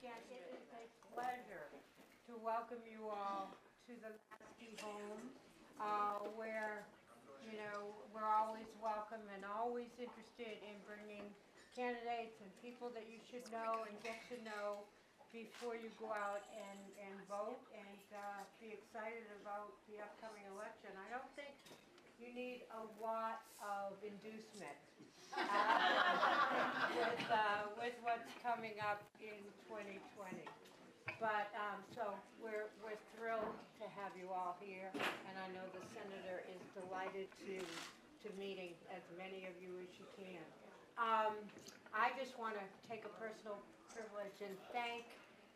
Again, it is a pleasure to welcome you all to the Lasky home, where, you know, we're always welcome and always interested in bringing candidates and people that you should know and get to know before you go out and vote and be excited about the upcoming election. I don't think you need a lot of inducement with what's coming up in 2020. But so we're thrilled to have you all here, and I know the senator is delighted to meeting as many of you as she can. I just want to take a personal privilege and thank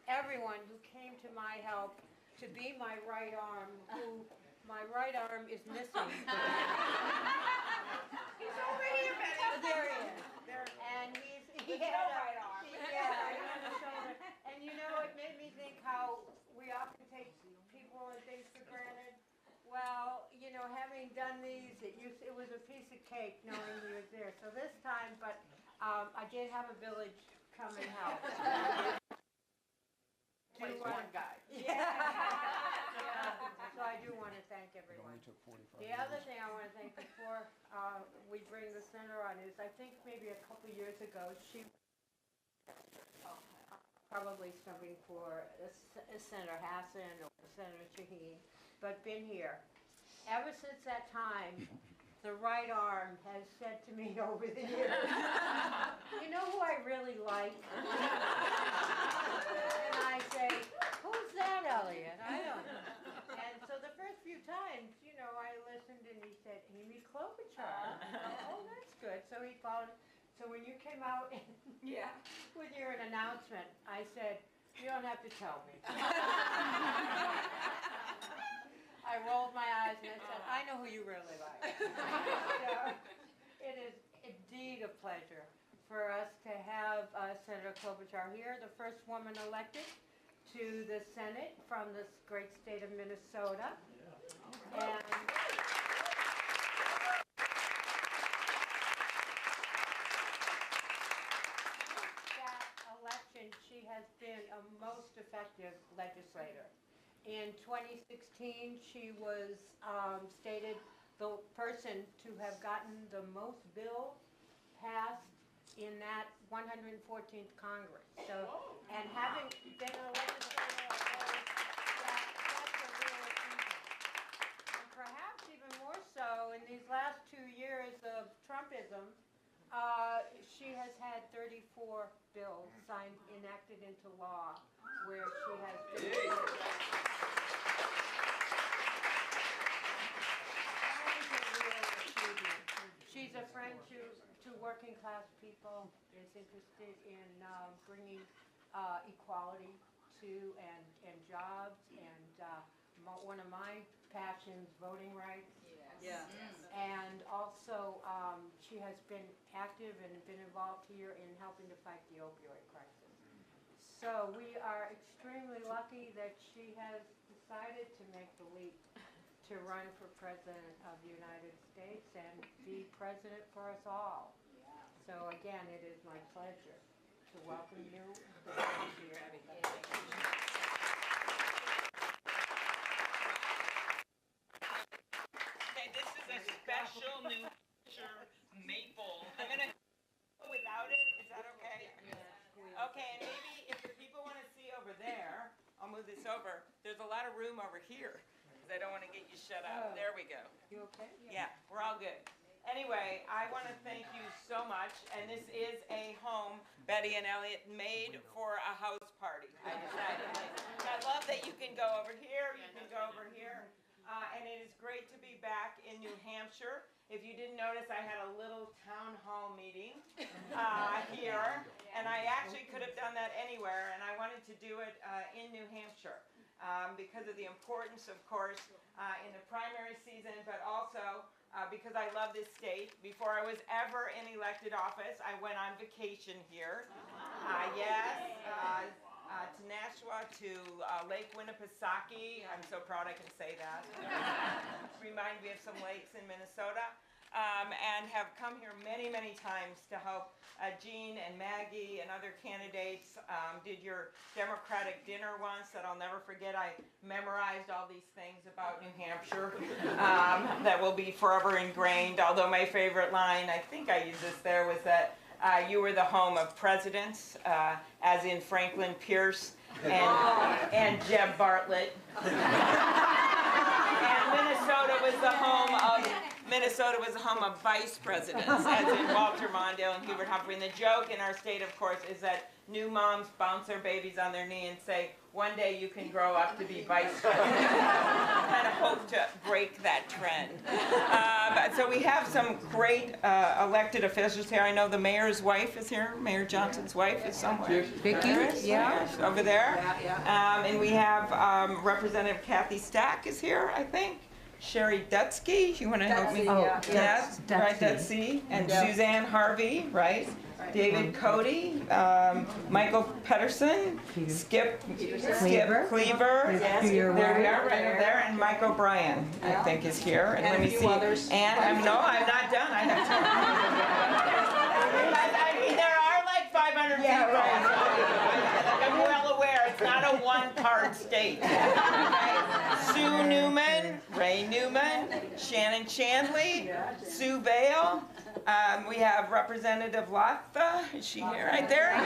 everyone who came to my help to be my right arm, who my right arm is missing. He's over here, Bette. There he is. And he had no right arm. Yeah, right on the shoulder. And you know, it made me think how we often take people and things for granted. Well, you know, having done these, it was a piece of cake knowing he was there. So this time, but I did have a village come and help. Plays one guy. So I do want to thank everyone. It only took 45 The other thing I want to thank before we bring the senator on is I think maybe a couple years ago she probably something for Senator Hassan or Senator Shaheen, but been here. Ever since that time, the right arm has said to me over the years, you know who I really like? And I say, who's that, Elliot? I don't know. And so the first few times, you know, I listened and he said, Amy Klobuchar. Oh, that's good. So he followed. So when you came out with your announcement, I said, you don't have to tell me. I rolled my eyes and I said, I know who you really like. So it is indeed a pleasure for us to have Senator Klobuchar here, the first woman elected to the Senate from this great state of Minnesota. And that election, she has been a most effective legislator. In 2016, she was stated the person to have gotten the most bills passed in that 114th Congress. So, and having been a legislator, that's a real achievement. And perhaps even more so in these last 2 years of Trumpism, she has had 34 bills signed, enacted into law, where she has been. She's a friend to working class people, is interested in bringing equality to and jobs, and one of my passions, voting rights. Yes. And also she has been active and been involved here in helping to fight the opioid crisis. So we are extremely lucky that she has decided to make the leap to run for President of the United States and be President for us all. So again, it is my pleasure to welcome you. Okay, this is a special New Hampshire maple. I'm going to go without it. Is that okay? Okay, and maybe if the people want to see over there, I'll move this over. There's a lot of room over here. I don't want to get you shut up. There we go. You okay? Yeah, we're all good. Anyway, I want to thank you so much, and this is a home Bette and Elliot made for a house party. I decided. I love that you can go over here, you can go over here, and it is great to be back in New Hampshire. If you didn't notice, I had a little town hall meeting here, and I actually could have done that anywhere, and I wanted to do it in New Hampshire. Because of the importance, of course, in the primary season, but also because I love this state. Before I was ever in elected office, I went on vacation here. To Nashua, to Lake Winnipesaukee. I'm so proud I can say that. Remind me of some lakes in Minnesota. and have come here many, many times to help Jean and Maggie and other candidates. Did your Democratic dinner once that I'll never forget. I memorized all these things about New Hampshire that will be forever ingrained. Although my favorite line, I think I used this there, was that you were the home of presidents, as in Franklin Pierce and Jeb Bartlett. And Minnesota was the home of vice presidents, as in Walter Mondale and Hubert Humphrey. And the joke in our state, of course, is that new moms bounce their babies on their knee and say, one day you can grow up to be vice president. Kind of hope to break that trend. So we have some great elected officials here. I know the mayor's wife is here. Mayor Johnson's wife is somewhere. Vicky? Yeah. Over there. And we have Representative Kathy Stack is here, I think. Sherry Dutsky, you want to help me? Oh, Yes, right, Dutsky. And Suzanne Harvey, right? David Cody, Michael Pedersen, Skip Cleaver. Yes. There we are, right over there. And Mike O'Brien, I think, is here. And let me see. Others. And I'm not done. I have I mean, there are like 500 people. I'm well aware it's not a one-card state. Okay? Sue Newman, Ray Newman, Shannon Chandley, Sue Vale. We have Representative Latha. Is she here? Right there.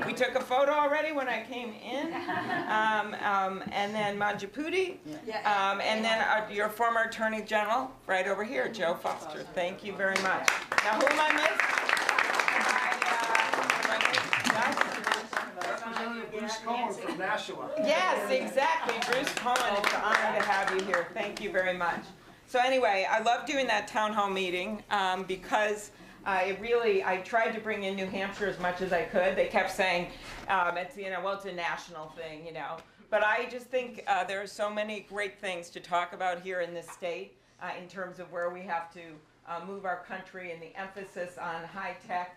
We took a photo already when I came in. And then Manjaputi. And then your former Attorney General, right over here, Joe Foster. Thank you very much. Now, who am I missing? Bruce Cohen from Nashua. Yes, exactly. Bruce Cohen, it's an honor to have you here. Thank you very much. So anyway, I love doing that town hall meeting because I tried to bring in New Hampshire as much as I could. They kept saying, it's a national thing, But I just think there are so many great things to talk about here in this state in terms of where we have to move our country and the emphasis on high tech.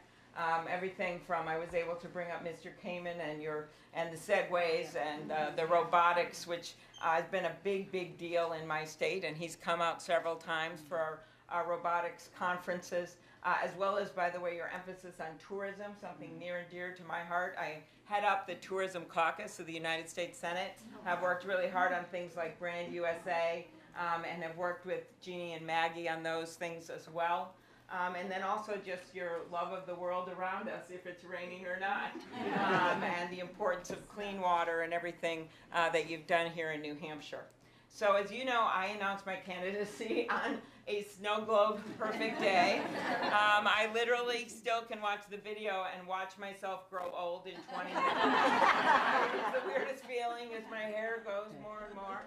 Everything from I was able to bring up Mr. Kamen and the segways and the robotics, which has been a big deal in my state, and he's come out several times for our robotics conferences, as well as, by the way, your emphasis on tourism, something near and dear to my heart. I head up the Tourism Caucus of the United States Senate. I've worked really hard on things like Brand USA, and have worked with Jeannie and Maggie on those things as well. And then also just your love of the world around us, if it's raining or not, and the importance of clean water and everything that you've done here in New Hampshire. So as you know, I announced my candidacy on a snow globe perfect day. I literally still can watch the video and watch myself grow old in 20 minutes. It's the weirdest feeling as my hair goes more and more.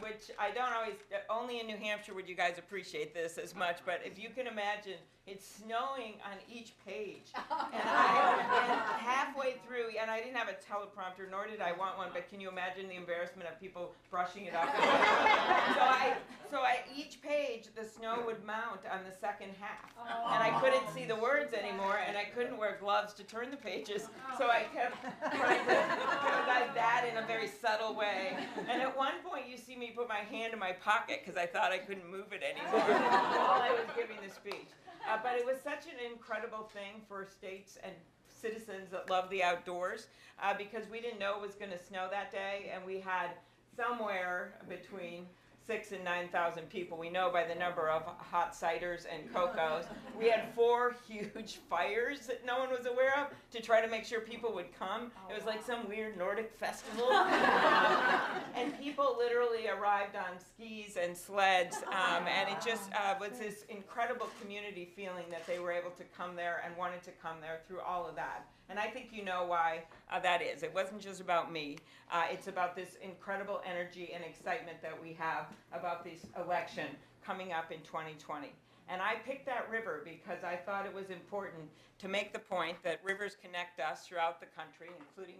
Which I don't always, only in New Hampshire would you guys appreciate this as much, but if you can imagine, it's snowing on each page. And halfway through, and I didn't have a teleprompter, nor did I want one, but can you imagine the embarrassment of people brushing it up? So each page, the snow would mount on the second half. And I couldn't see the words anymore, and I couldn't wear gloves to turn the pages, so I kept trying to go like that in a very subtle way. And at one point, you see me put my hand in my pocket, because I thought I couldn't move it anymore while I was giving the speech. But it was such an incredible thing for states and citizens that love the outdoors, because we didn't know it was going to snow that day, and we had somewhere between 6,000 and 9,000 people. We know by the number of hot ciders and cocos. We had 4 huge fires that no one was aware of to try to make sure people would come. It was like some weird Nordic festival. And people literally arrived on skis and sleds, and it just was this incredible community feeling that they were able to come there and wanted to come there through all of that. And I think you know why that is. It wasn't just about me. It's about this incredible energy and excitement that we have about this election coming up in 2020. And I picked that river because I thought it was important to make the point that rivers connect us throughout the country, including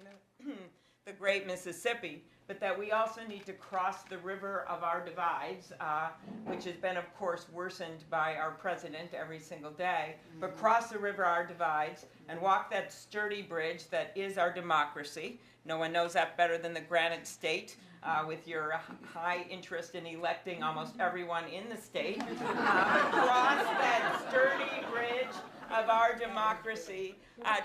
the great Mississippi, but that we also need to cross the river of our divides, which has been, of course, worsened by our president every single day, but cross the river of our divides and walk that sturdy bridge that is our democracy. No one knows that better than the Granite State, with your high interest in electing almost everyone in the state. Cross that sturdy bridge of our democracy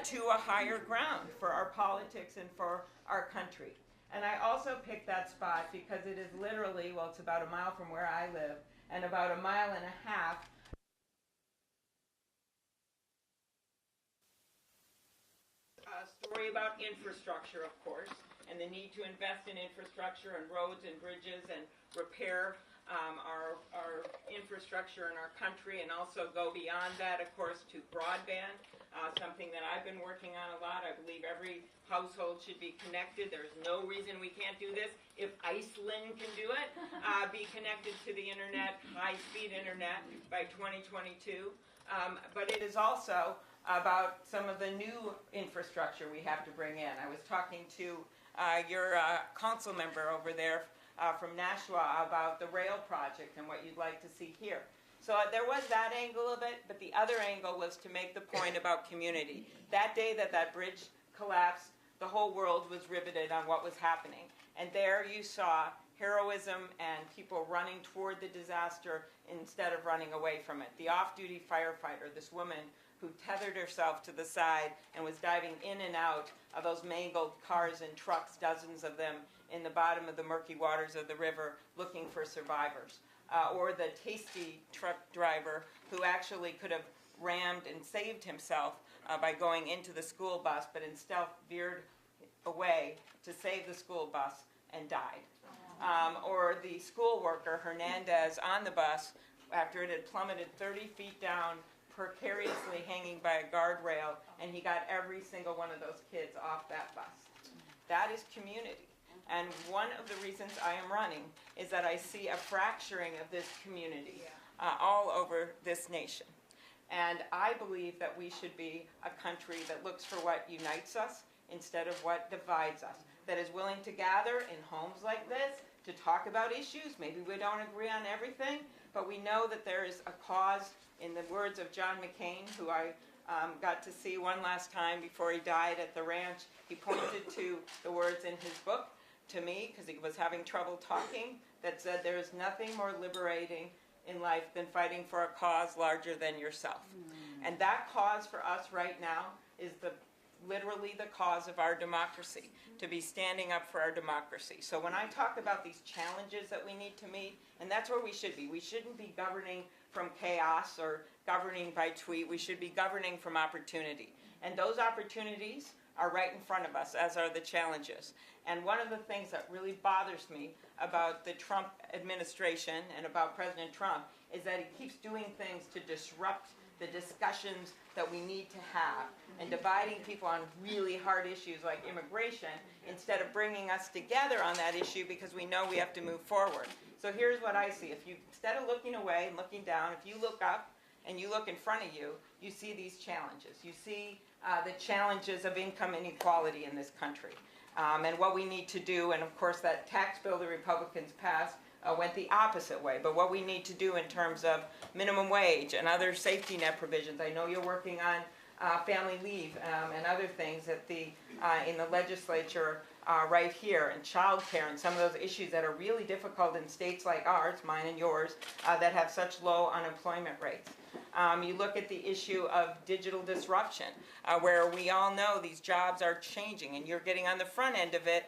to a higher ground for our politics and for our country. And I also picked that spot because it is literally, well, it's about a mile from where I live, and about a mile and a half story about infrastructure, of course, and the need to invest in infrastructure and roads and bridges and repair our infrastructure in our country, and also go beyond that, of course, to broadband, something that I've been working on a lot. I believe every household should be connected. There's no reason we can't do this. If Iceland can do it, be connected to the internet, high-speed internet by 2022. But it is also about some of the new infrastructure we have to bring in. I was talking to your council member over there from Nashua about the rail project and what you'd like to see here. So there was that angle of it, but the other angle was to make the point about community. That day that that bridge collapsed, the whole world was riveted on what was happening. And there you saw heroism and people running toward the disaster instead of running away from it. The off-duty firefighter, this woman who tethered herself to the side and was diving in and out of those mangled cars and trucks, dozens of them, in the bottom of the murky waters of the river looking for survivors. Or the tasty truck driver who actually could have rammed and saved himself by going into the school bus, but instead veered away to save the school bus and died. Or the school worker, Hernandez, on the bus after it had plummeted 30 feet down, precariously hanging by a guardrail, and he got every single one of those kids off that bus. That is community. And one of the reasons I am running is that I see a fracturing of this community all over this nation. And I believe that we should be a country that looks for what unites us instead of what divides us, that is willing to gather in homes like this to talk about issues. Maybe we don't agree on everything, but we know that there is a cause. In the words of John McCain, who I got to see one last time before he died at the ranch, he pointed to the words in his book to me, because he was having trouble talking, that said, there is nothing more liberating in life than fighting for a cause larger than yourself. And that cause for us right now is literally the cause of our democracy, to be standing up for our democracy. So when I talk about these challenges that we need to meet, and that's where we should be. We shouldn't be governing from chaos or governing by tweet. We should be governing from opportunity. And those opportunities are right in front of us, as are the challenges. And one of the things that really bothers me about the Trump administration and about President Trump is that he keeps doing things to disrupt the discussions that we need to have, and dividing people on really hard issues like immigration instead of bringing us together on that issue, because we know we have to move forward. So here's what I see. If you, instead of looking away and looking down, if you look up and you look in front of you, you see these challenges. You see the challenges of income inequality in this country, and what we need to do. And of course, that tax bill the Republicans passed went the opposite way. But what we need to do in terms of minimum wage and other safety net provisions. I know you're working on family leave and other things at in the legislature right here, and child care and some of those issues that are really difficult in states like ours, mine and yours, that have such low unemployment rates. You look at the issue of digital disruption, where we all know these jobs are changing, and you're getting on the front end of it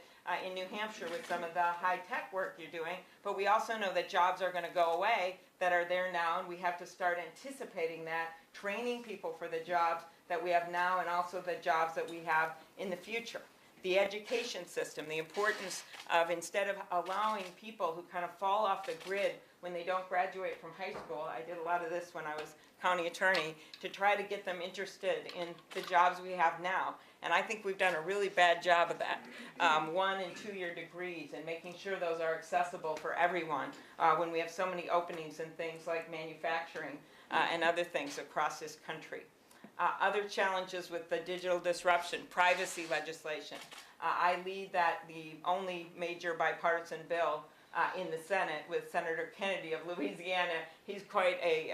in New Hampshire with some of the high-tech work you're doing, but we also know that jobs are going to go away that are there now, and we have to start anticipating that, training people for the jobs that we have now and also the jobs that we have in the future. The education system, the importance of, instead of allowing people who kind of fall off the grid when they don't graduate from high school, I did a lot of this when I was county attorney, to try to get them interested in the jobs we have now. And I think we've done a really bad job of that. 1- and 2-year degrees, and making sure those are accessible for everyone when we have so many openings in things like manufacturing and other things across this country. Other challenges with the digital disruption, privacy legislation. I lead the only major bipartisan bill in the Senate with Senator Kennedy of Louisiana. He's quite a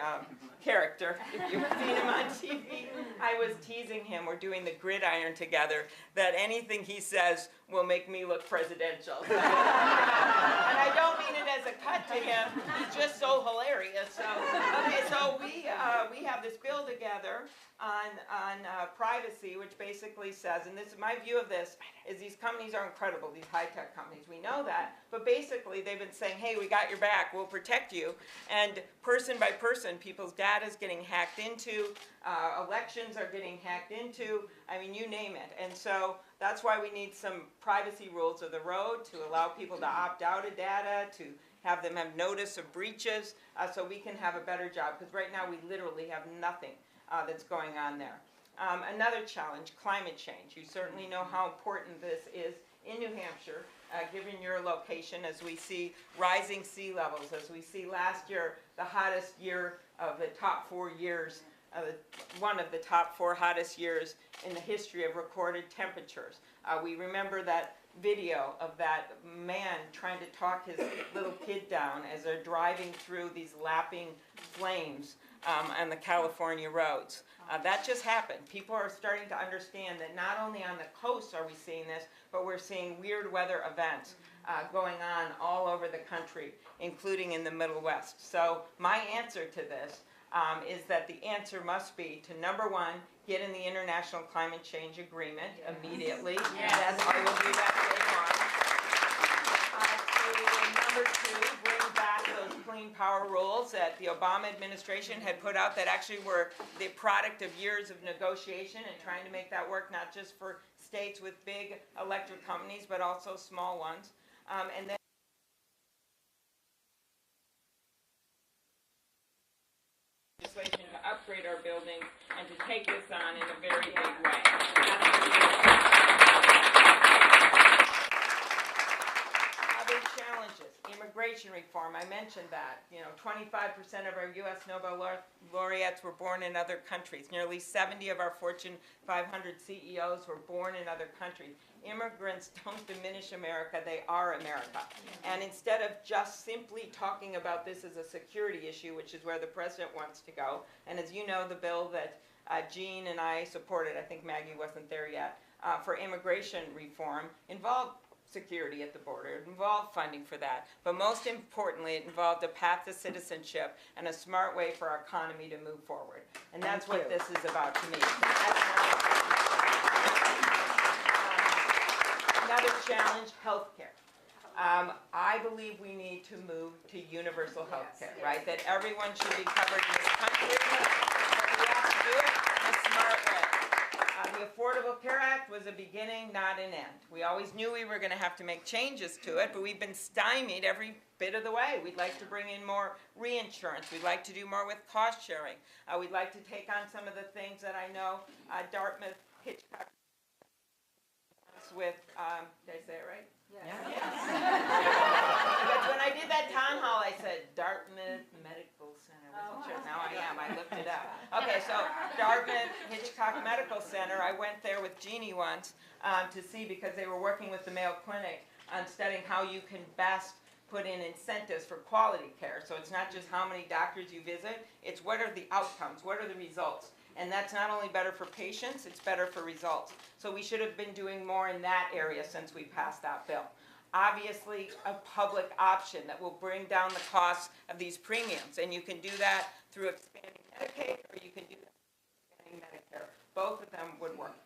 character. If you've seen him on TV, I was teasing him. We're doing the gridiron together, that anything he says will make me look presidential. And I don't mean it as a cut to him. He's just so hilarious. So we have this bill together on privacy, which basically says, and this is my view of this, is these companies are incredible, these high-tech companies. We know that, but basically they've been saying, hey, we got your back, we'll protect you. And person by person, people's data is getting hacked into, elections are getting hacked into, I mean, you name it. And so that's why we need some privacy rules of the road to allow people to opt out of data, to have them have notice of breaches, so we can have a better job. Because right now we literally have nothing that's going on there. Another challenge, climate change. You certainly know how important this is in New Hampshire, given your location, as we see rising sea levels, as we see last year, the hottest year of the top 4 years, one of the top 4 hottest years in the history of recorded temperatures. We remember that video of that man trying to talk his little kid down as they're driving through these lapping flames on the California roads. That just happened. People are starting to understand that not only on the coast are we seeing this, but we're seeing weird weather events going on all over the country, including in the Middle West. So my answer to this is that the answer must be to, number one, get in the International Climate Change Agreement immediately. Yes. I will do that day one. Number two, bring back those clean power rules that the Obama administration had put out that actually were the product of years of negotiation and trying to make that work, not just for states with big electric companies, but also small ones. And then legislation to upgrade our buildings and to take this on in a very big way. Other challenges, immigration reform, I mentioned that. 25% of our U.S. Nobel laureates were born in other countries. Nearly 70 of our Fortune 500 CEOs were born in other countries. Immigrants don't diminish America, they are America. And instead of just simply talking about this as a security issue, which is where the president wants to go, and as you know, the bill that Jean and I supported, I think Maggie wasn't there yet, for immigration reform involved security at the border. It involved funding for that. But most importantly, it involved a path to citizenship and a smart way for our economy to move forward. And that's what this is about to me. Another challenge, healthcare. I believe we need to move to universal healthcare, right? That everyone should be covered in this country. But we have to do it in a smart way. The Affordable Care Act was a beginning, not an end. We always knew we were going to have to make changes to it, but we've been stymied every bit of the way. We'd like to bring in more reinsurance. We'd like to do more with cost sharing. We'd like to take on some of the things that I know Dartmouth, Hitchcock, with, did I say it right? Yes. But when I did that town hall, I said Dartmouth Medical Center. Wasn't sure. Now I am. I looked it up. Okay, so Dartmouth Hitchcock Medical Center. I went there with Jeannie once to see, because they were working with the Mayo Clinic on studying how you can best put in incentives for quality care. So it's not just how many doctors you visit, it's what are the outcomes, what are the results. And that's not only better for patients, it's better for results. So we should have been doing more in that area since we passed that bill. Obviously, a public option that will bring down the costs of these premiums. And you can do that through expanding Medicaid, or you can do that through expanding Medicare. Both of them would work.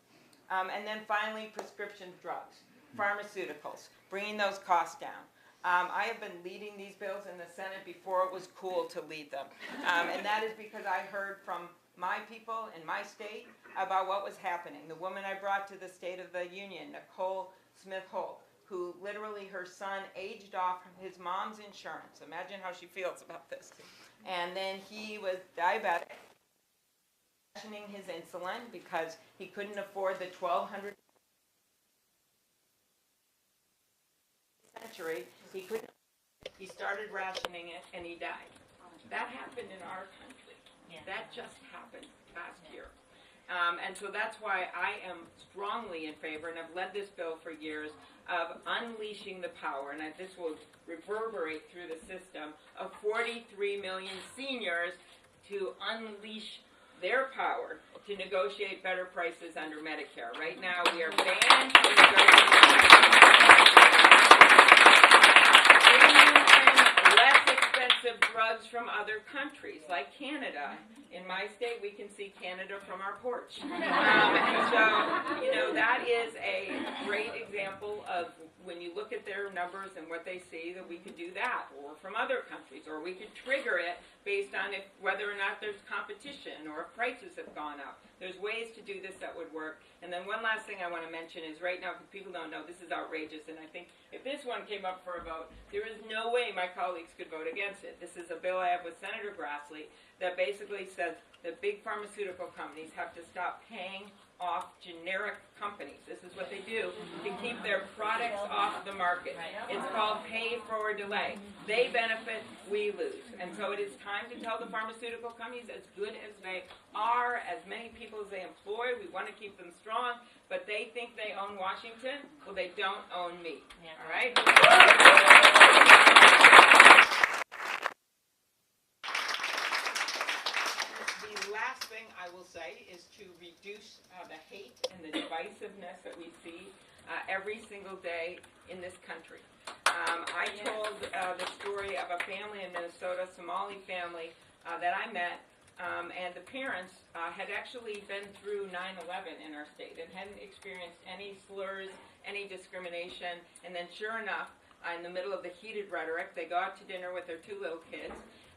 And then finally, prescription drugs, pharmaceuticals, bringing those costs down. I have been leading these bills in the Senate before it was cool to lead them. And that is because I heard from my people in my state about what was happening. The woman I brought to the State of the Union, Nicole Smith-Holt, who literally her son aged off his mom's insurance. Imagine how she feels about this. And then he was diabetic, rationing his insulin because he couldn't afford the $1,200 century. He started rationing it and he died. That happened in our country. That just happened last year. And so that's why I am strongly in favor, and I've led this bill for years, of unleashing the power, and this will reverberate through the system, of 43 million seniors to unleash their power to negotiate better prices under Medicare. Right now, we are banned from negotiating less expensive drugs from other countries, like Canada. In my state, we can see Canada from our porch. And so, that is a great example of when you look at their numbers and what they see, that we could do that, or from other countries, or we could trigger it based on whether or not there's competition or if prices have gone up. There's ways to do this that would work. And then one last thing I want to mention is right now, because people don't know, this is outrageous, and I think if this one came up for a vote, there is no way my colleagues could vote against it. This is a bill I have with Senator Grassley that basically says that big pharmaceutical companies have to stop paying off generic companies. This is what they do to keep their products off the market. It's called pay for delay. They benefit, we lose. And so it is time to tell the pharmaceutical companies, as good as they are, as many people as they employ, we want to keep them strong, but they think they own Washington. Well, they don't own me. All right? Last thing I will say is to reduce the hate and the divisiveness that we see every single day in this country. I told the story of a family in Minnesota, Somali family, that I met, and the parents had actually been through 9/11 in our state and hadn't experienced any slurs, any discrimination, and then sure enough, in the middle of the heated rhetoric, they go out to dinner with their 2 little kids,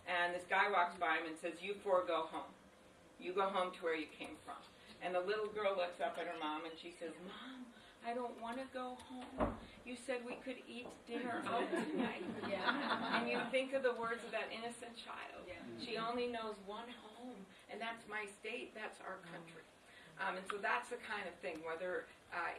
and this guy walks by them and says, "You 4 go home. You go home to where you came from." And the little girl looks up at her mom and she says, "Mom, I don't want to go home. You said we could eat dinner out tonight." And you think of the words of that innocent child. She only knows one home, and that's my state, that's our country. And so that's the kind of thing, whether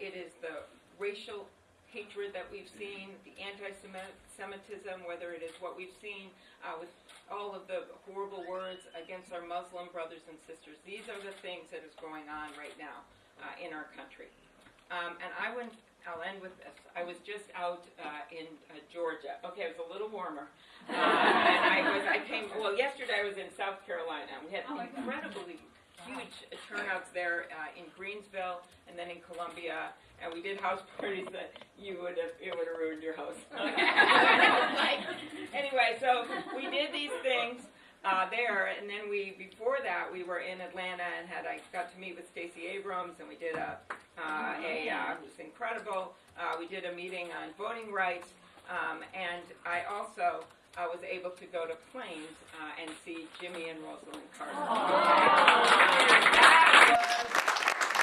it is the racial hatred that we've seen, the anti-Semitism, whether it is what we've seen with all of the horrible words against our Muslim brothers and sisters. These are the things that is going on right now in our country. And I'll end with this. I was just out in Georgia. Okay, it was a little warmer. And yesterday I was in South Carolina. We had incredibly huge turnouts there in Greensville and then in Columbia. And we did house parties that it would have ruined your house. Anyway, so we did these things there, and then before that we were in Atlanta and I got to meet with Stacey Abrams, and we did it was incredible. We did a meeting on voting rights, and I also was able to go to Plains and see Jimmy and Rosalind Carter.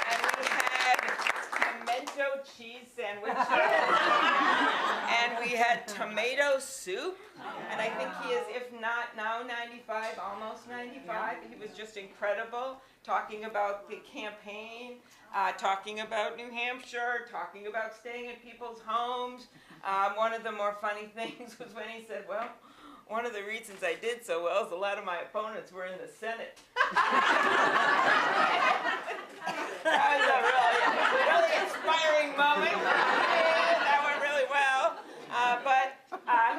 And we had pimento cheese sandwiches, and we had tomato soup, and I think he is, if not now 95, almost 95. He was just incredible, talking about the campaign, talking about New Hampshire, talking about staying in people's homes. One of the more funny things was when he said, "Well, one of the reasons I did so well is a lot of my opponents were in the Senate." That was a really inspiring moment. That went really well. But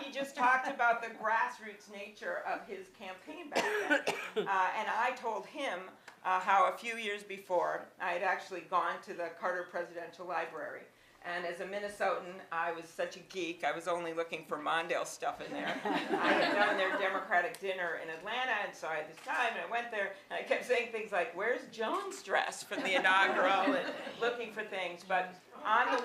he just talked about the grassroots nature of his campaign back then. And I told him how a few years before I had actually gone to the Carter Presidential Library. And as a Minnesotan, I was such a geek. I was only looking for Mondale stuff in there. I had done their Democratic dinner in Atlanta, and so I had this time, and I went there, and I kept saying things like, "Where's Joan's dress from the inaugural?" and looking for things. But on the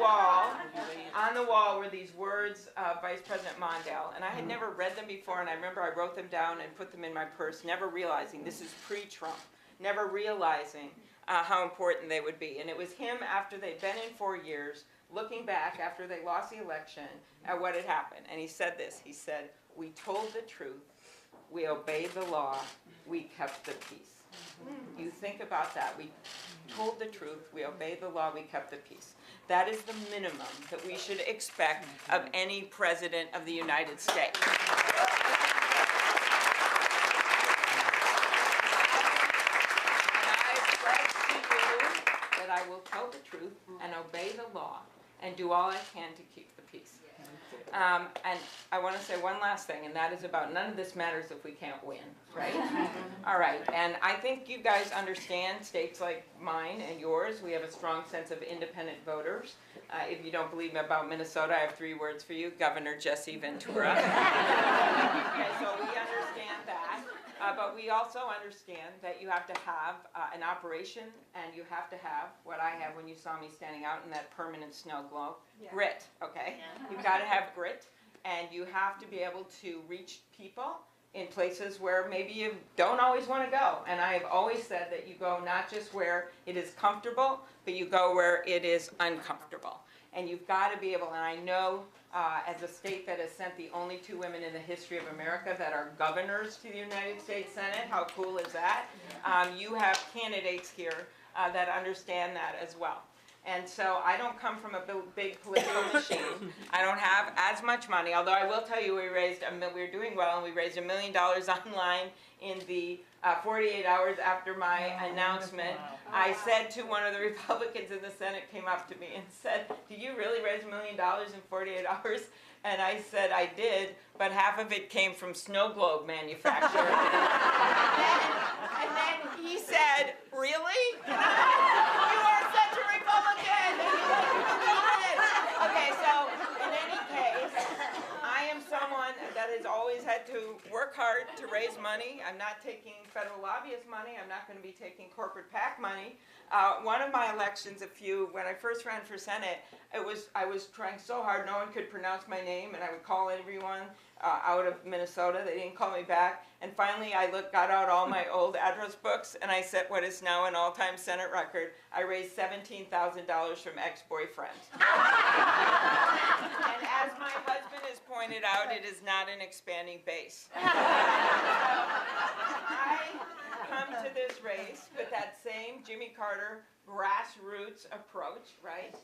wall were these words of Vice President Mondale, and I had never read them before, and I remember I wrote them down and put them in my purse, never realizing this is pre-Trump, never realizing how important they would be. And it was him, after they'd been in 4 years, looking back after they lost the election at what had happened. And he said this, he said, "We told the truth, we obeyed the law, we kept the peace." You think about that. We told the truth, we obeyed the law, we kept the peace. That is the minimum that we should expect of any president of the United States. And I pledge to you I will tell the truth and obey the law and do all I can to keep the peace. And I want to say one last thing, and that is about none of this matters if we can't win, right? All right, and I think you guys understand states like mine and yours, we have a strong sense of independent voters. If you don't believe me about Minnesota, I have 3 words for you: Governor Jesse Ventura. Okay, so we understand that. But we also understand that you have to have an operation, and you have to have what I have when you saw me standing out in that permanent snow globe, grit, okay? You've got to have grit, and you have to be able to reach people in places where maybe you don't always want to go. And I have always said that you go not just where it is comfortable, but you go where it is uncomfortable. And you've got to be able, and I know as a state that has sent the only 2 women in the history of America that are governors to the United States Senate, how cool is that? You have candidates here that understand that as well. And so I don't come from a big political machine. I don't have as much money, although I will tell you we're doing well, and we raised $1 million online in the 48 hours after my announcement. I said to one of the Republicans in the Senate, came up to me and said, "Did you really raise $1 million in 48 hours? And I said, I did, but half of it came from snow globe manufacturers." and then he said, "Really? You are such a Republican." Okay, so in any case, I am someone that has always had to work hard to raise money. I'm not taking federal lobbyist money. I'm not going to be taking corporate PAC money. One of my elections, when I first ran for Senate, I was trying so hard, no one could pronounce my name, and I would call everyone out of Minnesota. They didn't call me back. And finally, I got out all my old address books, and I set what is now an all-time Senate record. I raised $17,000 from ex-boyfriends. And as my husband has pointed out, it is not an expanding base. I come to this race with that same Jimmy Carter grassroots approach, right?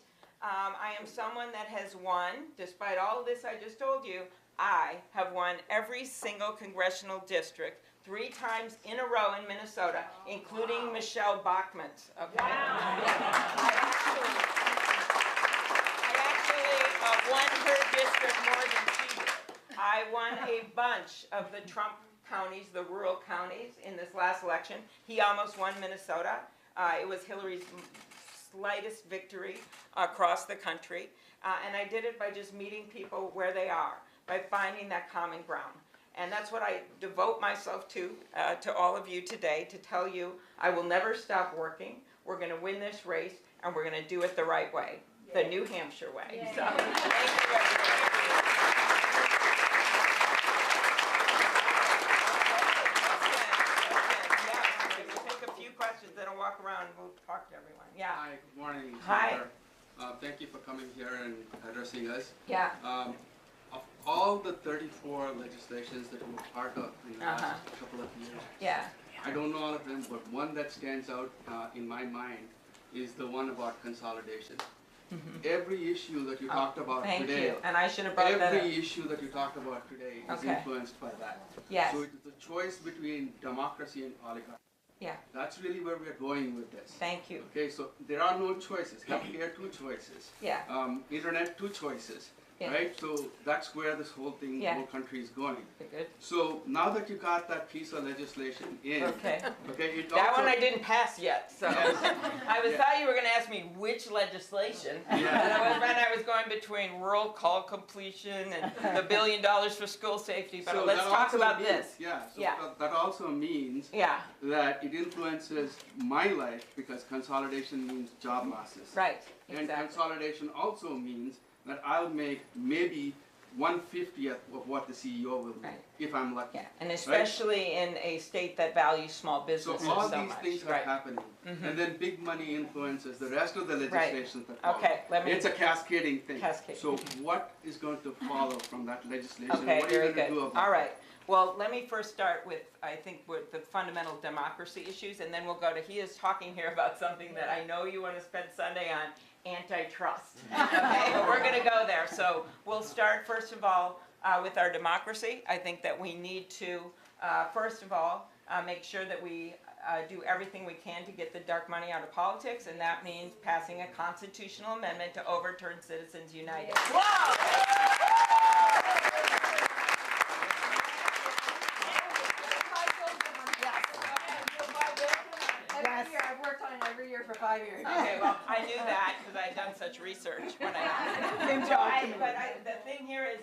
I am someone that has won, despite all of this I just told you, I have won every single congressional district 3 times in a row in Minnesota, including Michelle Bachmann's. Okay? Wow. I actually won her district more than she did. I won a bunch of the Trump counties, the rural counties, in this last election. He almost won Minnesota. It was Hillary's slightest victory across the country. And I did it by just meeting people where they are, by finding that common ground. And that's what I devote myself to all of you today, to tell you I will never stop working. We're going to win this race, and we're going to do it the right way, the New Hampshire way. So, thank you, everybody. Then I'll walk around and we'll talk to everyone. Yeah. Hi, good morning. Hi. Senator. Thank you for coming here and addressing us. Yeah. Of all the 34 legislations that you were part of in the last couple of years, yeah. I don't know all of them, but one that stands out in my mind is the one about consolidation. Every issue that you talked about Thank today, you. And I should have brought that up. every issue that you talked about today is influenced by that. Yes. So it's the choice between democracy and oligarchy. Yeah. That's really where we're going with this. Thank you. Okay, so there are no choices. Healthcare, 2 choices. Yeah. Internet, 2 choices. Yeah. Right? So that's where this whole thing, the whole country is going. Good. So now that you got that piece of legislation in, Okay. it That also, one I didn't pass yet, so Yes. thought you were going to ask me which legislation. Yeah. And I was going between rural call completion and the $1 billion for school safety. But so let's that talk also about means, this. Yeah. So Yeah. that also means that it influences my life because consolidation means job losses. Right. And Exactly. consolidation also means that I'll make maybe 1/50th of what the CEO will do, if I'm lucky. Yeah, and especially in a state that values small businesses so all so these much. things are happening, and then big money influences the rest of the legislation that follows. Okay, It's a cascading thing. Cascade. So what is going to follow from that legislation? Okay, what are you very going to good. do about All it? right. Well, let me first start with, I think, with the fundamental democracy issues, and then we'll go to, he is talking here about something that I know you want to spend Sunday on, antitrust. Okay, but we're going to go there. So we'll start, first of all, with our democracy. I think that we need to, first of all, make sure that we do everything we can to get the dark money out of politics, and that means passing a constitutional amendment to overturn Citizens United. Every year, I've worked on it every year for 5 years. Okay, well, I knew that because I had done such research when the thing here is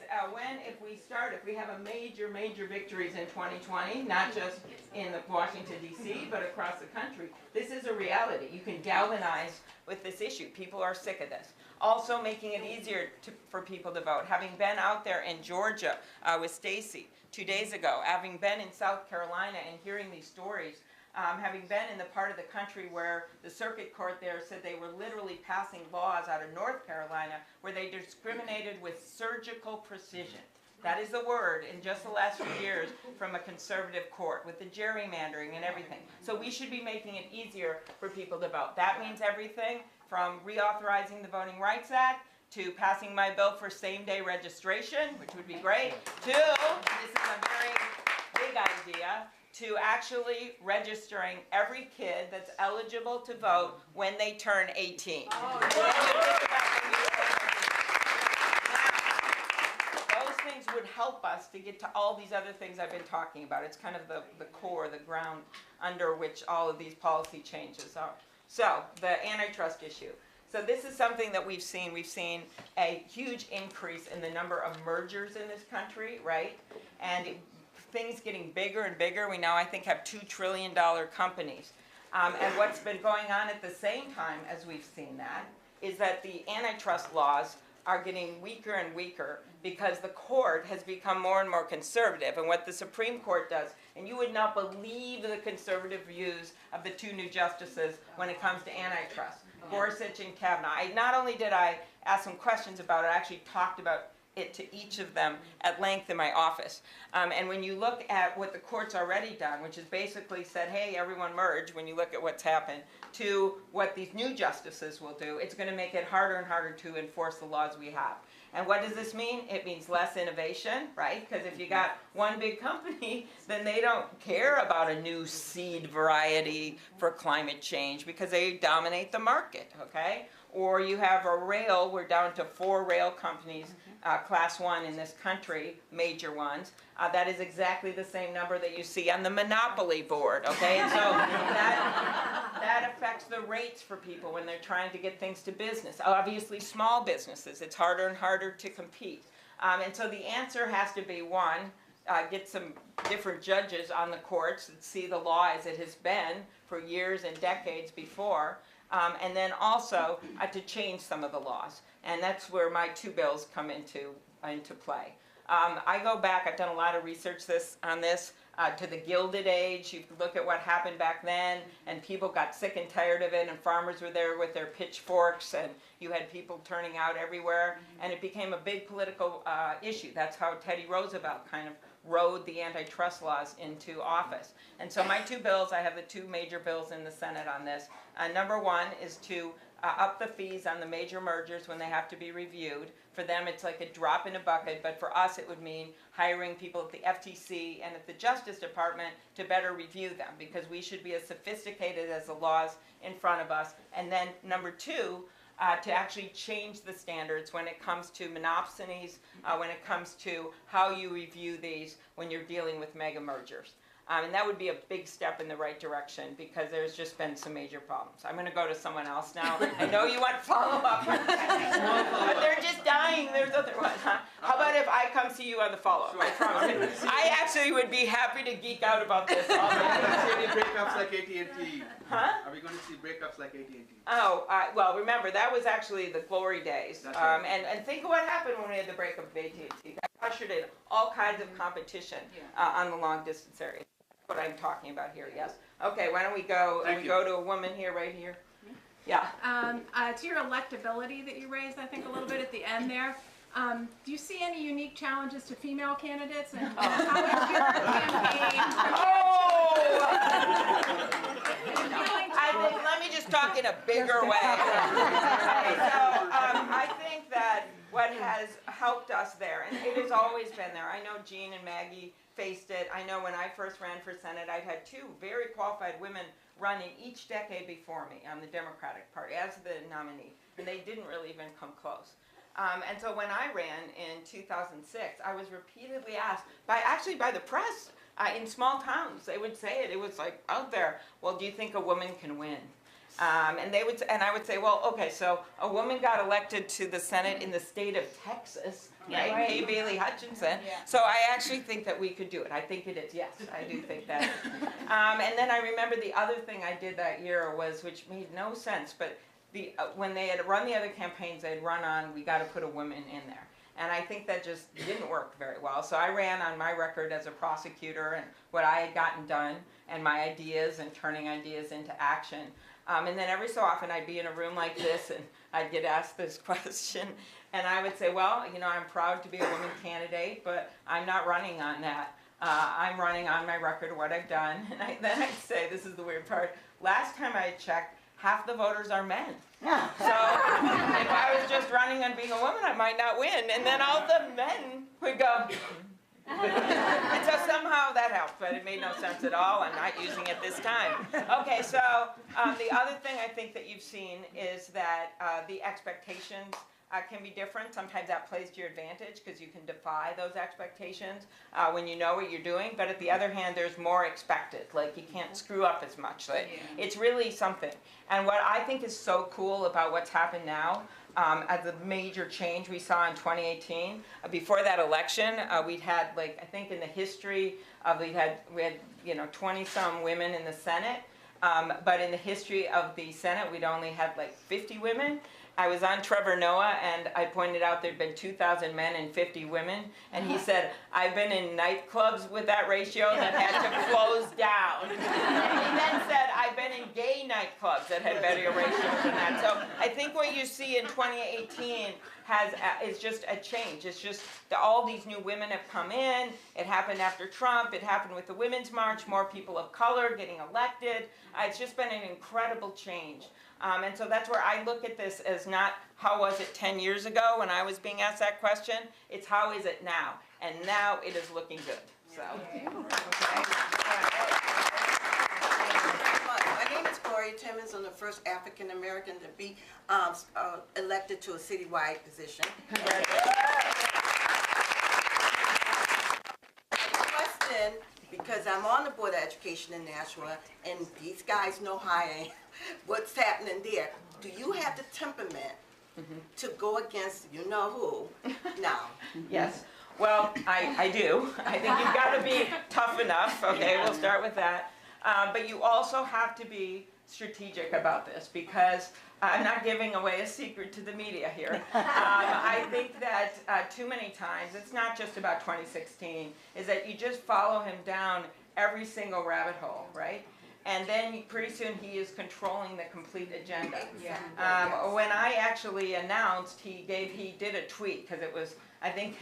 if we have a major victories in 2020, not just in Washington, D.C., but across the country, this is a reality. You can galvanize with this issue. People are sick of this. Also making it easier for people to vote. Having been out there in Georgia with Stacy 2 days ago, having been in South Carolina and hearing these stories, having been in the part of the country where the circuit court there said they were literally passing laws out of North Carolina where they discriminated with surgical precision. That is the word in just the last few years from a conservative court with the gerrymandering and everything. So we should be making it easier for people to vote. That means everything from reauthorizing the Voting Rights Act to passing my bill for same-day registration, which would be great, to, this is a very big idea, to actually registering every kid that's eligible to vote when they turn 18. Those things would help us to get to all these other things I've been talking about. It's kind of the core, the ground under which all of these policy changes are. So, the antitrust issue. So this is something that we've seen. We've seen a huge increase in the number of mergers in this country, right? And things getting bigger and bigger. We now, I think, have $2 trillion companies. And what's been going on at the same time as we've seen that is that the antitrust laws are getting weaker and weaker because the court has become more and more conservative. And what the Supreme Court does, and you would not believe the conservative views of the two new justices when it comes to antitrust, Gorsuch and Kavanaugh. Not only did I ask some questions about it, I actually talked about it to each of them at length in my office. And when you look at what the court's already done, which has basically said, hey, everyone merge, when you look at what's happened, to what these new justices will do, it's going to make it harder and harder to enforce the laws we have. And what does this mean? It means less innovation, right? Because if you got one big company, then they don't care about a new seed variety for climate change because they dominate the market, okay? Or you have a rail, we're down to 4 rail companies, class 1 in this country, major ones. That is exactly the same number that you see on the monopoly board, okay? And so that affects the rates for people when they're trying to get things to business. Obviously, small businesses, it's harder and harder to compete. And so the answer has to be, one, get some different judges on the courts that see the law as it has been for years and decades before. And then also to change some of the laws. And that's where my 2 bills come into play. I go back, I've done a lot of research on this, to the Gilded Age. You look at what happened back then, and people got sick and tired of it, and farmers were there with their pitchforks, and you had people turning out everywhere, and it became a big political issue. That's how Teddy Roosevelt kind of rode the antitrust laws into office. And so my 2 bills, I have the 2 major bills in the Senate on this. Number 1 is to up the fees on the major mergers when they have to be reviewed. For them, it's like a drop in a bucket, but for us, it would mean hiring people at the FTC and at the Justice Department to better review them, because we should be as sophisticated as the laws in front of us. And then number 2, to actually change the standards when it comes to monopsonies, when it comes to how you review these when you're dealing with mega mergers. And that would be a big step in the right direction, because there's just been some major problems. I'm going to go to someone else now. I know you want follow-up, but they're just dying. There's other ones. Huh? How about if I come see you on the follow-up? I promise. I actually would be happy to geek out about this. Are we going to see any breakups like AT&T? Huh? Are we going to see breakups like AT&T? Oh, well, remember, that was actually the glory days. Right. And think of what happened when we had the breakup of AT&T. That ushered in all kinds of competition on the long-distance area. What I'm talking about here, yes. Okay, why don't we go to a woman here, right here. Yeah. To your electability that you raised, I think, a little bit at the end there. Do you see any unique challenges to female candidates? And how is your campaign? Let me just talk in a bigger way. So I think that what has helped us there, and it has always been there. I know Jean and Maggie faced it. I know when I first ran for Senate, I'd had 2 very qualified women running each decade before me on the Democratic Party as the nominee, and they didn't really even come close. And so when I ran in 2006, I was repeatedly asked, by the press, in small towns, they would say it. It was like out there. Well, do you think a woman can win? And I would say, well, okay, so a woman got elected to the Senate in the state of Texas, right? Kay Bailey Hutchinson. So I actually think that we could do it. I think it is. Yes, I do think that. And then I remember the other thing I did that year was, which made no sense, but when they had run the other campaigns, they'd run on, we got to put a woman in there. And I think that just didn't work very well. So I ran on my record as a prosecutor and what I had gotten done and my ideas and turning ideas into action. And then every so often I'd be in a room like this and I'd get asked this question. And I would say, well, you know, I'm proud to be a woman candidate, but I'm not running on that. I'm running on my record of what I've done. And then I'd say, this is the weird part, last time I checked, half the voters are men. So if I was just running on being a woman, I might not win. And then all the men would go, and so somehow that helped, but it made no sense at all. I'm not using it this time. Okay, so the other thing I think that you've seen is that the expectations can be different. Sometimes that plays to your advantage because you can defy those expectations when you know what you're doing. But at the other hand, there's more expected. Like you can't screw up as much. Like, it's really something. And what I think is so cool about what's happened now, as a major change we saw in 2018, before that election, we'd had like I think in the history of we had 20-some women in the Senate. But in the history of the Senate, we'd only had like 50 women. I was on Trevor Noah, and I pointed out there'd been 2,000 men and 50 women, and he said, I've been in nightclubs with that ratio that had to close down. And he then said, I've been in gay nightclubs that had better ratios than that. So I think what you see in 2018 is just a change. It's just that all these new women have come in. It happened after Trump. It happened with the Women's March. More people of color getting elected. It's just been an incredible change. And so that's where I look at this as not how was it 10 years ago when I was being asked that question. It's how is it now. And now it is looking good. So, okay. My name is Gloria Timmons. I'm the first African American to be elected to a citywide position. Question, because I'm on the Board of Education in Nashua, and these guys know how I am, what's happening there. Do you have the temperament to go against you know who now? Yes. Well, I do. I think you've got to be tough enough. Okay, we'll start with that. But you also have to be strategic about this because I'm not giving away a secret to the media here. I think that too many times, it's not just about 2016, is that you just follow him down every single rabbit hole, right? And then pretty soon he is controlling the complete agenda. When I actually announced, he did a tweet because it was, I think,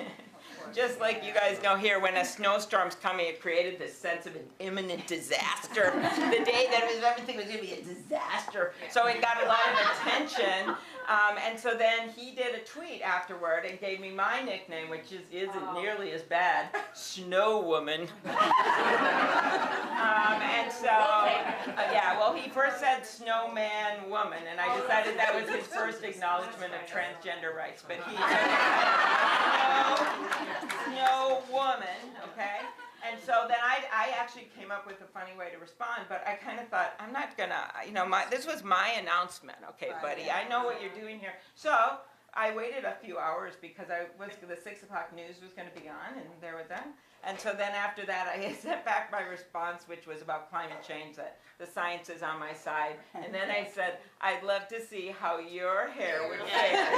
just like you guys know here, when a snowstorm's coming, it created this sense of an imminent disaster. The day that everything was going to be a disaster. So it got a lot of attention. And so then he did a tweet afterward and gave me my nickname, which isn't nearly as bad, Snow Woman. And so, well, he first said Snowman Woman, and I decided that was his first acknowledgement of transgender rights. But he Snow Woman, okay? And so then I actually came up with a funny way to respond, but I kind of thought, I'm not gonna, this was my announcement, okay, buddy, I know what you're doing here. So I waited a few hours because the 6 o'clock news was gonna be on, and there was that. And so then after that, I sent back my response, which was about climate change, that the science is on my side. And then I said, I'd love to see how your hair would fare. So,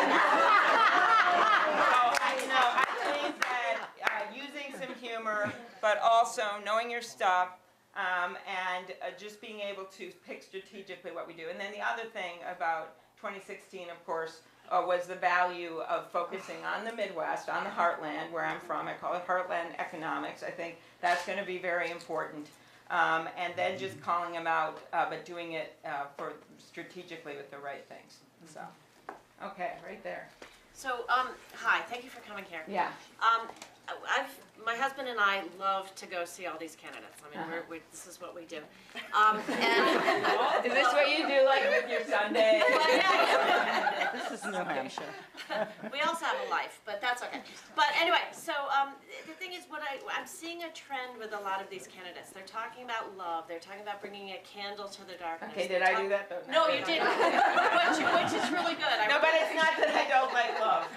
I think that using some humor, but also knowing your stuff, and just being able to pick strategically what we do. And then the other thing about 2016, of course, was the value of focusing on the Midwest, on the heartland, where I'm from. I call it heartland economics. I think that's going to be very important. And then just calling them out, but doing it strategically with the right things. So, okay, right there. So, hi, thank you for coming here. Yeah. My husband and I love to go see all these candidates. I mean, this is what we do. Is this what you do, like with your Sunday? This is New Hampshire. We also have a life, but that's okay. But anyway, so the thing is, I'm seeing a trend with a lot of these candidates. They're talking about love. They're talking about bringing a candle to the darkness. Okay, did I do that though? No, you didn't. which is really good. No, but it's not that I don't like love.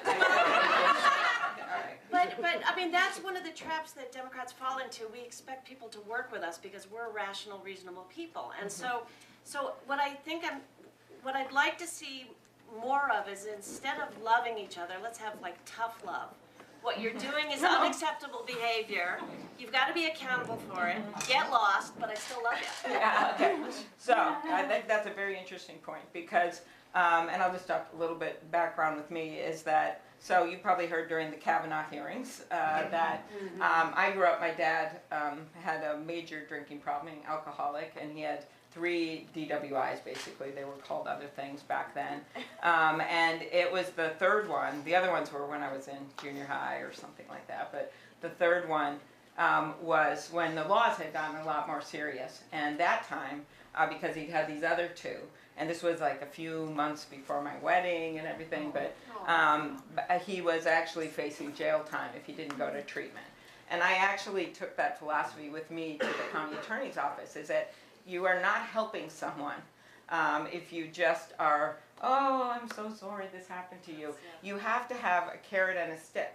But I mean, that's one of the traps that Democrats fall into. We expect people to work with us because we're rational, reasonable people. And so what I'd like to see more of is, instead of loving each other, let's have like tough love. What you're doing is unacceptable behavior. You've got to be accountable for it. Get lost, but I still love you. Yeah, okay. So I think that's a very interesting point because, and I'll just talk a little bit background with me, is that, so you probably heard during the Kavanaugh hearings that I grew up, my dad had a major drinking problem, an alcoholic, and he had 3 DWIs, basically. They were called other things back then. And it was the third one. The other ones were when I was in junior high or something like that. But the third one was when the laws had gotten a lot more serious. And that time, because he'd had these other 2, and this was like a few months before my wedding and everything, but he was actually facing jail time if he didn't go to treatment. And I actually took that philosophy with me to the county attorney's office, is that you are not helping someone if you just are, oh, I'm so sorry this happened to you. You have to have a carrot and a stick.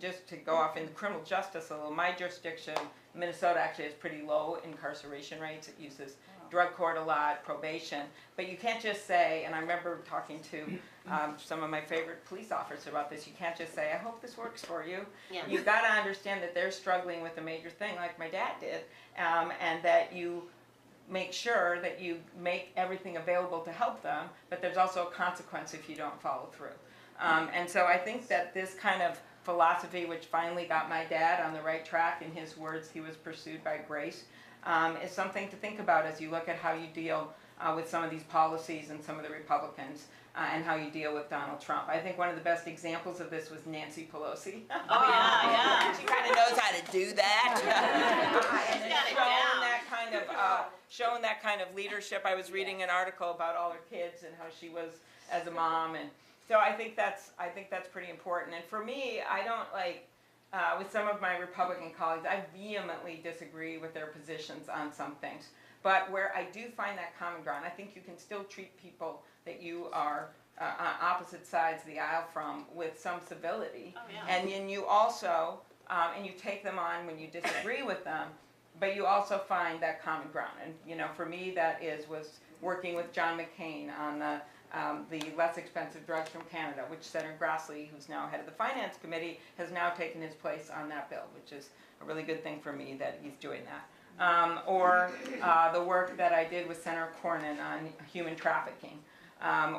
Just to go off in the criminal justice a little, my jurisdiction, Minnesota actually has pretty low incarceration rates. It uses drug court a lot, probation. But you can't just say, and I remember talking to some of my favorite police officers about this, you can't just say, I hope this works for you. Yeah. You've got to understand that they're struggling with a major thing like my dad did, and that you make sure that you make everything available to help them, but there's also a consequence if you don't follow through. And so I think that this kind of philosophy, which finally got my dad on the right track, in his words, he was pursued by grace, is something to think about as you look at how you deal with some of these policies and some of the Republicans, and how you deal with Donald Trump. I think one of the best examples of this was Nancy Pelosi. Oh, yeah. She kind of knows how to do that. Showing that kind of leadership. I was reading an article about all her kids and how she was as a mom, and so I think that's pretty important. And for me, I don't like, with some of my Republican colleagues, I vehemently disagree with their positions on some things. But where I do find that common ground, I think you can still treat people that you are on opposite sides of the aisle from with some civility. Oh, yeah. And then you also, and you take them on when you disagree with them, but you also find that common ground. And you know, for me, that was working with John McCain on the less expensive drugs from Canada, which Senator Grassley, who's now head of the Finance Committee, has now taken his place on that bill, which is a really good thing for me that he's doing that. Or the work that I did with Senator Cornyn on human trafficking,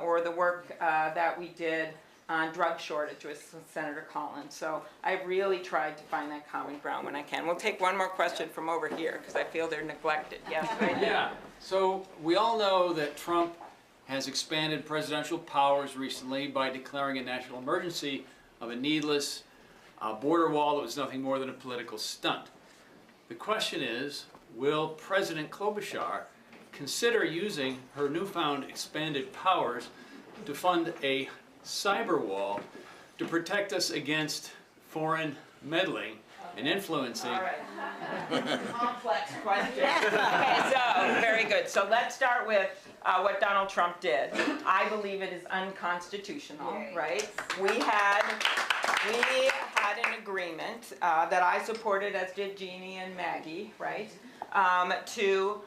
or the work that we did on drug shortage with Senator Collins. So I've really tried to find that common ground when I can. We'll take one more question from over here, because I feel they're neglected. Yes, right there. Yeah, so we all know that Trump has expanded presidential powers recently by declaring a national emergency of a needless border wall that was nothing more than a political stunt. The question is, will President Klobuchar consider using her newfound expanded powers to fund a cyber wall to protect us against foreign meddling and influencing? All right. Complex question. Okay, so very good. So let's start with what Donald Trump did. I believe it is unconstitutional, right? We had an agreement that I supported, as did Jeannie and Maggie, right? To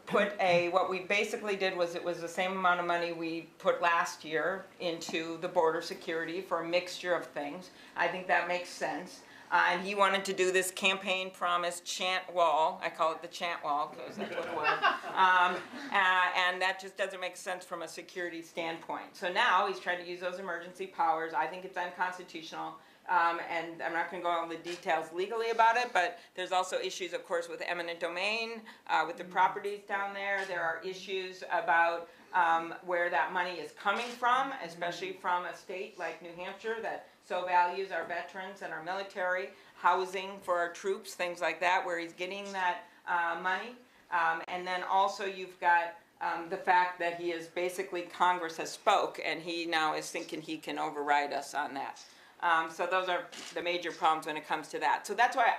put what we basically did was, it was the same amount of money we put last year into the border security for a mixture of things. I think that makes sense. And he wanted to do this campaign promise chant wall. I call it the chant wall because that's what it was. And that just doesn't make sense from a security standpoint. So now he's trying to use those emergency powers. I think it's unconstitutional and I'm not going to go into the details legally about it, but there's also issues, of course, with eminent domain, with the properties down there. There are issues about where that money is coming from, especially from a state like New Hampshire that so values our veterans and our military, housing for our troops, things like that, where he's getting that money. And then also you've got the fact that he is basically, Congress has spoke, and he now is thinking he can override us on that. So those are the major problems when it comes to that. So that's why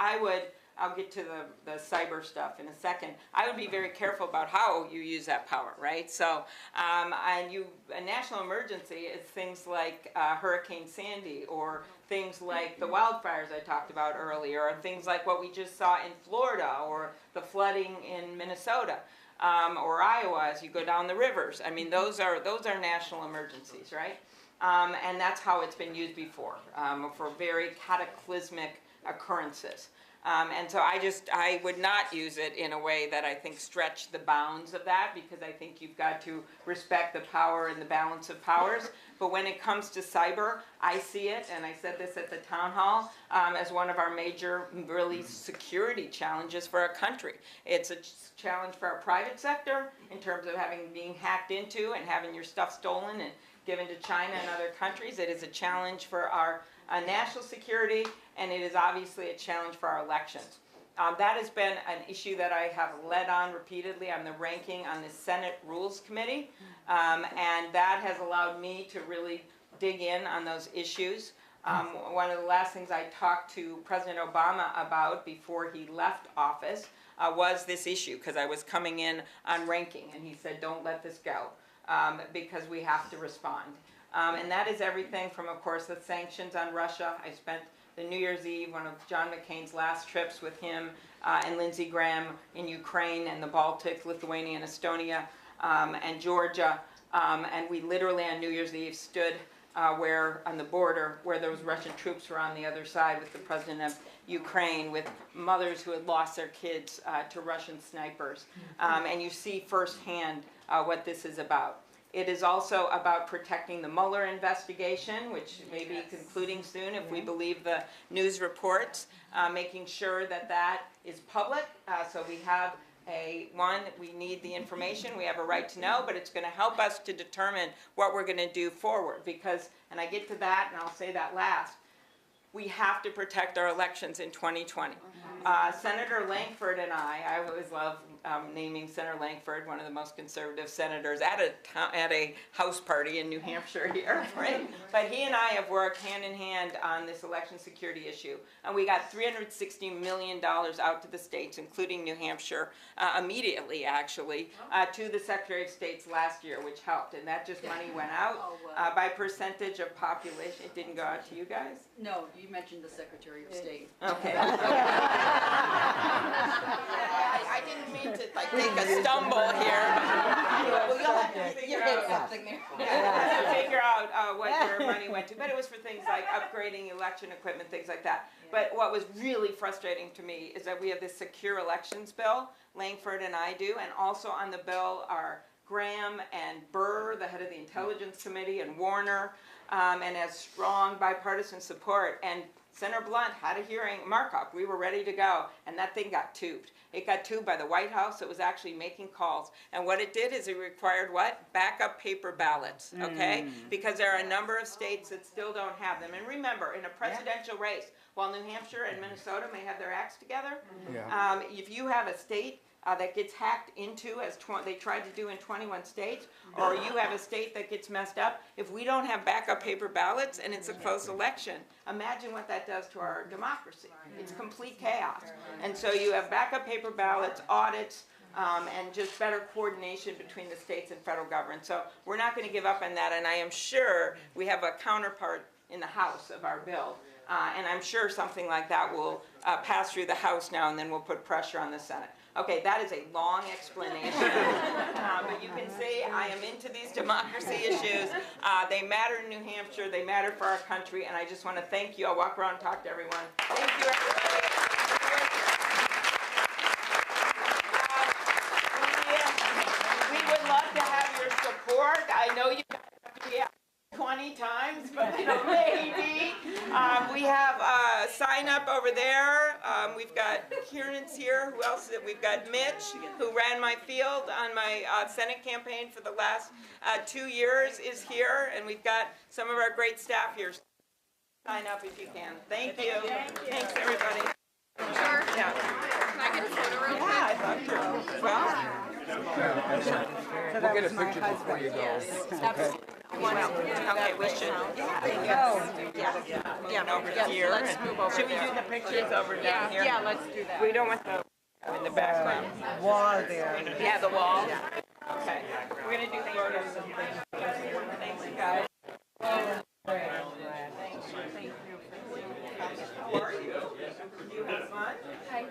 I'll get to the cyber stuff in a second. I would be very careful about how you use that power, right? So, a national emergency is things like Hurricane Sandy, or things like the wildfires I talked about earlier, or things like what we just saw in Florida, or the flooding in Minnesota. Or Iowa as you go down the rivers. I mean, those are national emergencies, right? And that's how it's been used before, for very cataclysmic occurrences. And so I would not use it in a way that I think stretched the bounds of that, because I think you've got to respect the power and the balance of powers. But when it comes to cyber, I see it, and I said this at the town hall, as one of our major, really, security challenges for our country. It's a challenge for our private sector in terms of being hacked into and having your stuff stolen and given to China and other countries. It is a challenge for our national security, and it is obviously a challenge for our elections. That has been an issue that I have led on repeatedly. I'm the ranking on the Senate Rules Committee, and that has allowed me to really dig in on those issues. One of the last things I talked to President Obama about before he left office was this issue, because I was coming in on ranking, and he said, don't let this go, because we have to respond. And that is everything from, of course, the sanctions on Russia. I spent the New Year's Eve, one of John McCain's last trips with him and Lindsey Graham in Ukraine and the Baltics, Lithuania and Estonia, and Georgia. And we literally on New Year's Eve stood on the border where those Russian troops were on the other side with the president of Ukraine, with mothers who had lost their kids to Russian snipers. And you see firsthand what this is about. It is also about protecting the Mueller investigation, which may be concluding soon if we believe the news reports, making sure that that is public. So we have we need the information, we have a right to know, but it's going to help us to determine what we're going to do forward. Because, and I get to that, and I'll say that last, we have to protect our elections in 2020. Senator Langford and I always love naming Senator Langford one of the most conservative senators at a house party in New Hampshire here, right? But he and I have worked hand in hand on this election security issue, and we got $360 million out to the states, including New Hampshire, immediately actually, to the Secretary of State's last year, which helped, and that just money went out by percentage of population. It didn't go out to you guys? No, you mentioned the Secretary of State. Okay. I didn't mean to take a stumble here. Well, you'll have to figure out something there. Yeah, to figure out what your money went to. But it was for things like upgrading election equipment, things like that. But what was really frustrating to me is that we have this secure elections bill, Langford and I do, and also on the bill are Graham and Burr, the head of the Intelligence Committee, and Warner, and has strong bipartisan support. And Senator Blunt had a hearing markup. We were ready to go, and that thing got tubed. It got tubed by the White House. It was actually making calls. And what it did is it required what? Backup paper ballots, okay? Because there are a number of states that still don't have them. And remember, in a presidential race, while New Hampshire and Minnesota may have their acts together, if you have a state that gets hacked into, as they tried to do in 21 states, or you have a state that gets messed up, if we don't have backup paper ballots and it's a close election, imagine what that does to our democracy. It's complete chaos. And so you have backup paper ballots, audits, and just better coordination between the states and federal government. So we're not going to give up on that, and I am sure we have a counterpart in the House of our bill. And I'm sure something like that will pass through the House now, and then we'll put pressure on the Senate. Okay, that is a long explanation, but you can see I am into these democracy issues. They matter in New Hampshire, they matter for our country, and I just want to thank you. I'll walk around and talk to everyone. Thank you, everybody. We would love to have your support. I know you have to be 20 times, but maybe. We have sign up over there. We've got Kieran's here. Who else? We've got Mitch, who ran my field on my Senate campaign for the last 2 years, is here, and we've got some of our great staff here. Sign up if you can. Thank you. Thanks, everybody. Sure. Yeah. Can I get a photo real quick? Yeah, I thought so. Well, We'll get a picture before you go. okay, we should. Over here. Let's move over Should we do the pictures over down here? Yeah, let's do that. We don't want the in the background. Wall there. Yeah, the wall. Okay. We're gonna do photos and things. Thanks, you guys. How are you? Do you have fun? Hi.